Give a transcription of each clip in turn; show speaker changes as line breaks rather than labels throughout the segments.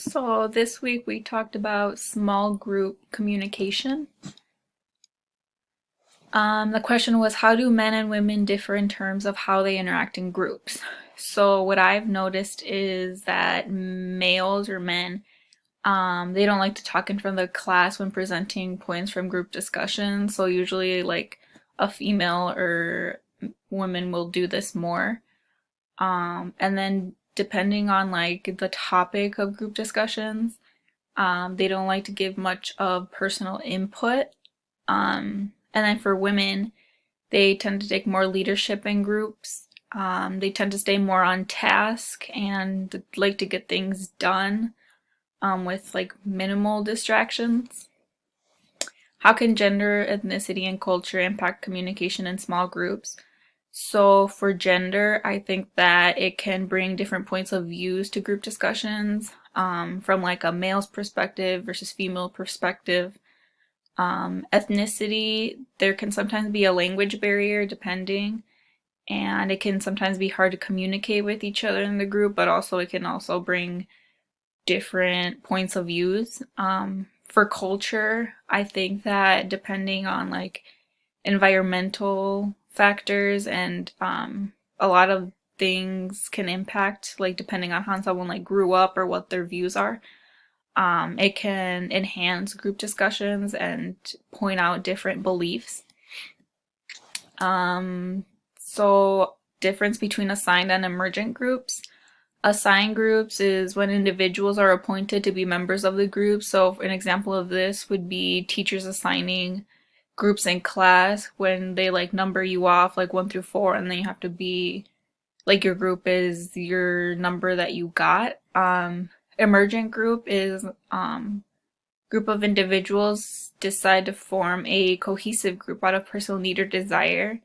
So this week we talked about small group communication. The question was, how do men and women differ in terms of how they interact in groups? So what I've noticed is that males or men, they don't like to talk in front of the class when presenting points from group discussions. So usually like a female or woman will do this more. And then depending on like the topic of group discussions, they don't like to give much of personal input. And then for women, they tend to take more leadership in groups. They tend to stay more on task and like to get things done with like minimal distractions. How can gender, ethnicity, and culture impact communication in small groups? So for gender, I think that it can bring different points of views to group discussions, from like a male's perspective versus female perspective. Ethnicity, there can sometimes be a language barrier depending, and it can sometimes be hard to communicate with each other in the group, but also it can also bring different points of views. For culture, I think that depending on like environmental factors and a lot of things can impact, like depending on how someone like grew up or what their views are. It can enhance group discussions and point out different beliefs. So difference between assigned and emergent groups. Assigned groups is when individuals are appointed to be members of the group. So an example of this would be teachers assigning groups in class when they like number you off like 1 through 4, and then you have to be like your group is your number that you got. Emergent group is group of individuals decide to form a cohesive group out of personal need or desire.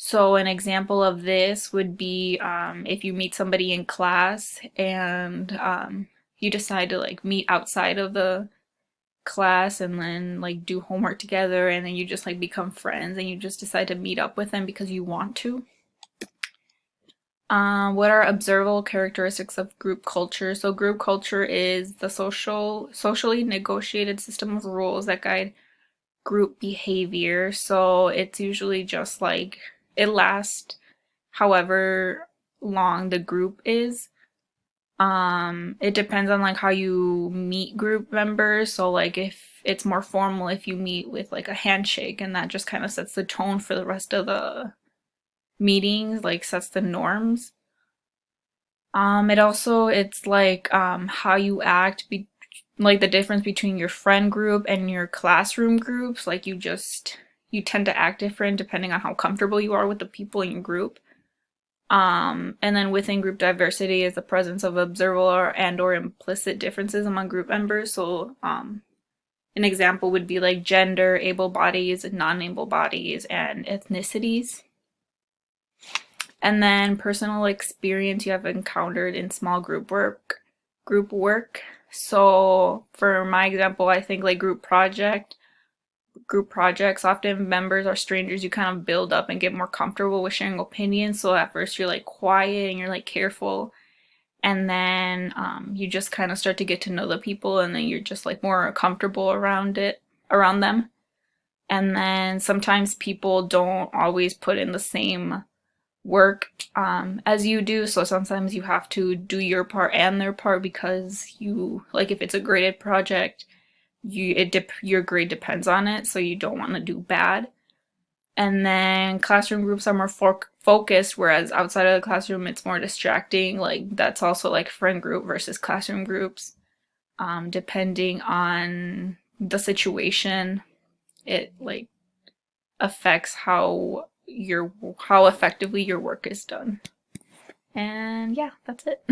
So an example of this would be if you meet somebody in class and you decide to like meet outside of the class and then like do homework together, and then you just like become friends and you just decide to meet up with them because you want to. What are observable characteristics of group culture? So group culture is the socially negotiated system of rules that guide group behavior. So it's usually just like it lasts however long the group is. It depends on like how you meet group members. So like if it's more formal, if you meet with like a handshake, and that just kind of sets the tone for the rest of the meetings, like sets the norms. It's like how you act like the difference between your friend group and your classroom groups. Like you tend to act different depending on how comfortable you are with the people in your group. And then within group diversity is the presence of observable or implicit differences among group members. So an example would be like gender, able bodies, non-able bodies, and ethnicities. And then personal experience you have encountered in small group work. So for my example, I think like group projects, often members are strangers. You kind of build up and get more comfortable with sharing opinions. So at first you're like quiet and you're like careful, and then you just kind of start to get to know the people, and then you're just like more comfortable around them. And then sometimes people don't always put in the same work as you do, so sometimes you have to do your part and their part, because you like if it's a graded project, your grade depends on it, so you don't want to do bad. And then classroom groups are more focused, whereas outside of the classroom it's more distracting. Like that's also like friend group versus classroom groups. Depending on the situation, it like affects how effectively your work is done. And yeah, that's it.